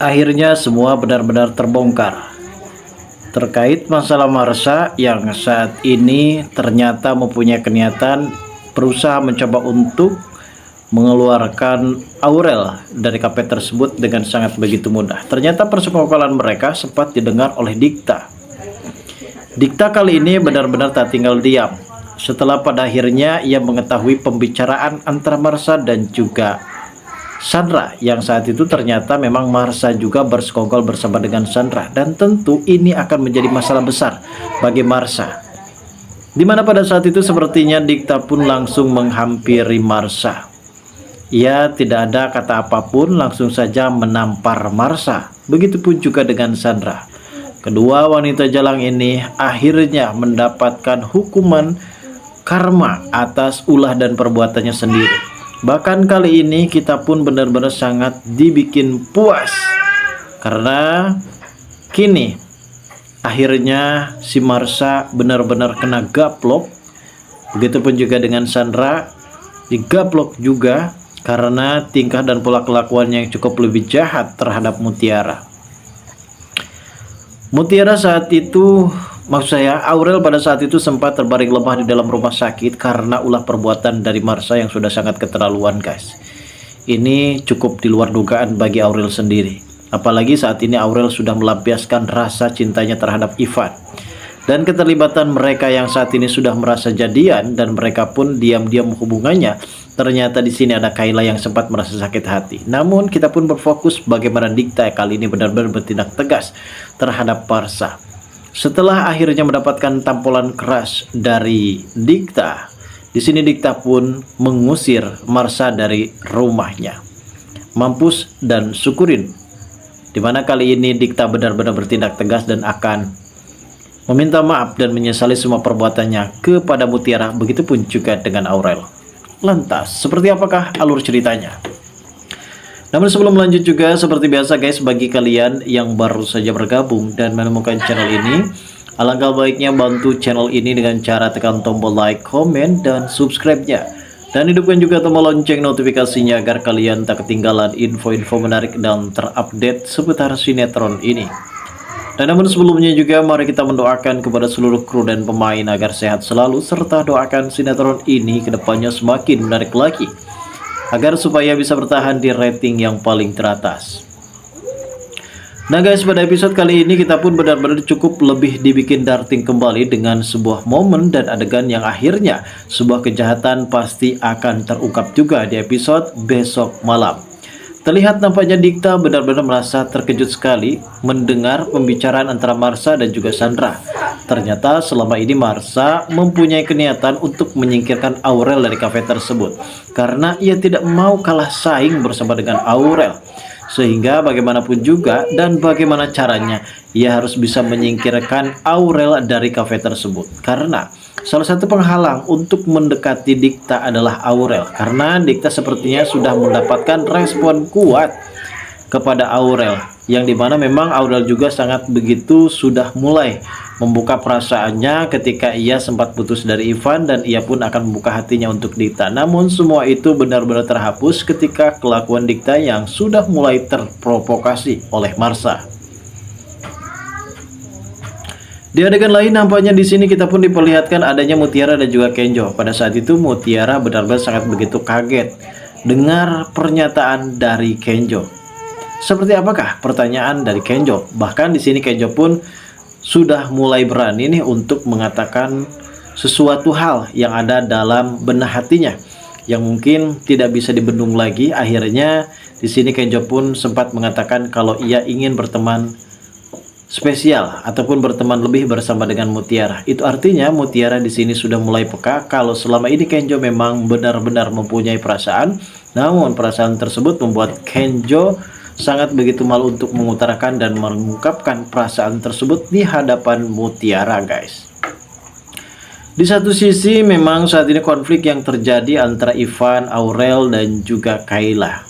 Akhirnya semua benar-benar terbongkar terkait masalah Marsha yang saat ini ternyata mempunyai niatan berusaha mencoba untuk mengeluarkan Aurel dari kafe tersebut dengan sangat begitu mudah. Ternyata persekongkolan mereka sempat didengar oleh Dikta. Dikta kali ini benar-benar tak tinggal diam setelah pada akhirnya ia mengetahui pembicaraan antara Marsha dan juga Sandra, yang saat itu ternyata memang Marsha juga bersekongkol bersama dengan Sandra, dan tentu ini akan menjadi masalah besar bagi Marsha. Dimana pada saat itu sepertinya Dikta pun langsung menghampiri Marsha. Ia tidak ada kata apapun, langsung saja menampar Marsha. Begitupun juga dengan Sandra. Kedua wanita jalang ini akhirnya mendapatkan hukuman karma atas ulah dan perbuatannya sendiri. Bahkan kali ini kita pun benar-benar sangat dibikin puas karena kini akhirnya si Marsha benar-benar kena gaplok. Begitupun juga dengan Sandra, digaplok juga karena tingkah dan pola kelakuannya yang cukup lebih jahat terhadap Mutiara. Mutiara saat itu, maksud saya Aurel pada saat itu sempat terbaring lemah di dalam rumah sakit karena ulah perbuatan dari Marsha yang sudah sangat keterlaluan, guys. Ini cukup di luar dugaan bagi Aurel sendiri. Apalagi saat ini Aurel sudah melampiaskan rasa cintanya terhadap Ivan. Dan keterlibatan mereka yang saat ini sudah merasa jadian dan mereka pun diam-diam hubungannya. Ternyata di sini ada Kayla yang sempat merasa sakit hati. Namun kita pun berfokus bagaimana Dikta kali ini benar-benar bertindak tegas terhadap Marsha. Setelah akhirnya mendapatkan tampolan keras dari Dikta, di sini Dikta pun mengusir Marsha dari rumahnya. Mampus dan syukurin. Dimana kali ini Dikta benar-benar bertindak tegas dan akan meminta maaf dan menyesali semua perbuatannya kepada Mutiara, begitupun juga dengan Aurel. Lantas, seperti apakah alur ceritanya? Namun sebelum lanjut juga, seperti biasa guys, bagi kalian yang baru saja bergabung dan menemukan channel ini, alangkah baiknya bantu channel ini dengan cara tekan tombol like, komen, dan subscribe-nya. Dan hidupkan juga tombol lonceng notifikasinya agar kalian tak ketinggalan info-info menarik dan terupdate seputar sinetron ini. Dan namun sebelumnya juga mari kita mendoakan kepada seluruh kru dan pemain agar sehat selalu, serta doakan sinetron ini kedepannya semakin menarik lagi agar supaya bisa bertahan di rating yang paling teratas. Nah guys, pada episode kali ini kita pun benar-benar cukup lebih dibikin darting kembali dengan sebuah momen dan adegan yang akhirnya sebuah kejahatan pasti akan terungkap juga di episode besok malam. Terlihat nampaknya Dikta benar-benar merasa terkejut sekali mendengar pembicaraan antara Marsha dan juga Sandra. Ternyata selama ini Marsha mempunyai niatan untuk menyingkirkan Aurel dari kafe tersebut karena ia tidak mau kalah saing bersama dengan Aurel. Sehingga bagaimanapun juga dan bagaimana caranya ia harus bisa menyingkirkan Aurel dari kafe tersebut. Karena salah satu penghalang untuk mendekati Dikta adalah Aurel. Karena Dikta sepertinya sudah mendapatkan respon kuat kepada Aurel, yang dimana memang Aurel juga sangat begitu sudah mulai membuka perasaannya ketika ia sempat putus dari Ivan, dan ia pun akan membuka hatinya untuk Dikta. Namun semua itu benar-benar terhapus ketika kelakuan Dikta yang sudah mulai terprovokasi oleh Marsha. Di adegan lain nampaknya di sini kita pun diperlihatkan adanya Mutiara dan juga Kenjo. Pada saat itu Mutiara benar-benar sangat begitu kaget dengar pernyataan dari Kenjo. Seperti apakah pertanyaan dari Kenjo? Bahkan di sini Kenjo pun sudah mulai berani nih untuk mengatakan sesuatu hal yang ada dalam benak hatinya yang mungkin tidak bisa dibendung lagi. Akhirnya di sini Kenjo pun sempat mengatakan kalau ia ingin berteman spesial ataupun berteman lebih bersama dengan Mutiara. Itu artinya Mutiara di sini sudah mulai peka kalau selama ini Kenjo memang benar-benar mempunyai perasaan. Namun perasaan tersebut membuat Kenjo sangat begitu malu untuk mengutarakan dan mengungkapkan perasaan tersebut di hadapan Mutiara, guys. Di satu sisi memang saat ini konflik yang terjadi antara Ivan, Aurel, dan juga Kayla.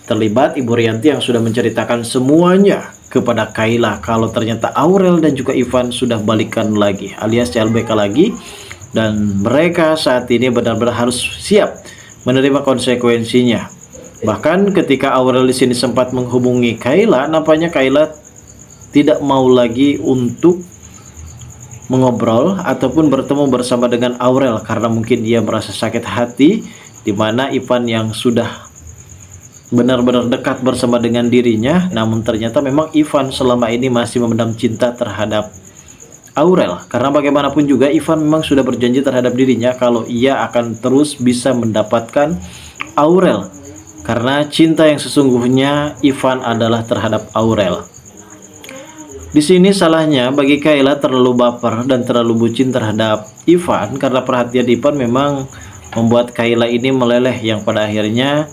Terlibat Ibu Rianti yang sudah menceritakan semuanya kepada Kayla kalau ternyata Aurel dan juga Ivan sudah balikan lagi alias CLBK lagi, dan mereka saat ini benar-benar harus siap menerima konsekuensinya. Bahkan ketika Aurel di sini sempat menghubungi Kayla, nampaknya Kayla tidak mau lagi untuk mengobrol ataupun bertemu bersama dengan Aurel karena mungkin dia merasa sakit hati, di mana Ivan yang sudah benar-benar dekat bersama dengan dirinya, namun ternyata memang Ivan selama ini masih memendam cinta terhadap Aurel, karena bagaimanapun juga Ivan memang sudah berjanji terhadap dirinya kalau ia akan terus bisa mendapatkan Aurel, karena cinta yang sesungguhnya Ivan adalah terhadap Aurel. Di sini salahnya bagi Kayla terlalu baper dan terlalu bucin terhadap Ivan, karena perhatian Ivan memang membuat Kayla ini meleleh, yang pada akhirnya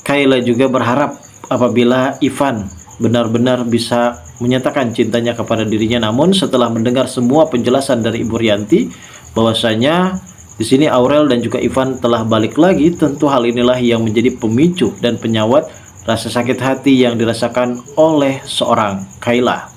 Kayla juga berharap apabila Ivan benar-benar bisa menyatakan cintanya kepada dirinya. Namun setelah mendengar semua penjelasan dari Ibu Rianti bahwasanya di sini Aurel dan juga Ivan telah balik lagi, tentu hal inilah yang menjadi pemicu dan penyawat rasa sakit hati yang dirasakan oleh seorang Kayla.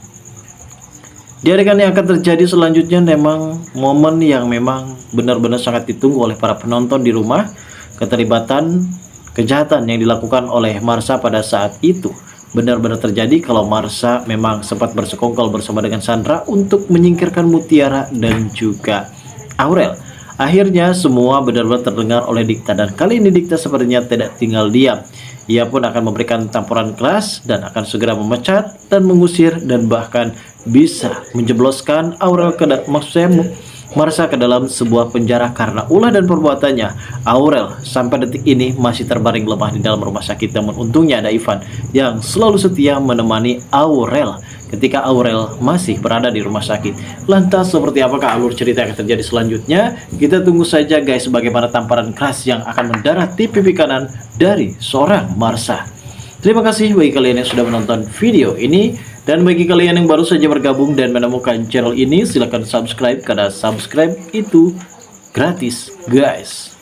Di adegan yang akan terjadi selanjutnya memang momen yang memang benar-benar sangat ditunggu oleh para penonton di rumah, keterlibatan kejahatan yang dilakukan oleh Marsha pada saat itu benar-benar terjadi kalau Marsha memang sempat bersekongkol bersama dengan Sandra untuk menyingkirkan Mutiara dan juga Aurel. Akhirnya semua benar-benar terdengar oleh Dikta, dan kali ini Dikta sepertinya tidak tinggal diam. Ia pun akan memberikan tampuran keras dan akan segera memecat dan mengusir dan bahkan bisa menjebloskan Aurel ke Marsha ke dalam sebuah penjara karena ulah dan perbuatannya. Aurel sampai detik ini masih terbaring lemah di dalam rumah sakit, namun untungnya ada Ivan yang selalu setia menemani Aurel ketika Aurel masih berada di rumah sakit. Lantas seperti apakah alur cerita yang akan terjadi selanjutnya? Kita tunggu saja guys, bagaimana tamparan keras yang akan mendarat di pipi kanan dari seorang Marsha. Terima kasih bagi kalian yang sudah menonton video ini. Dan bagi kalian yang baru saja bergabung dan menemukan channel ini, silahkan subscribe karena subscribe itu gratis guys.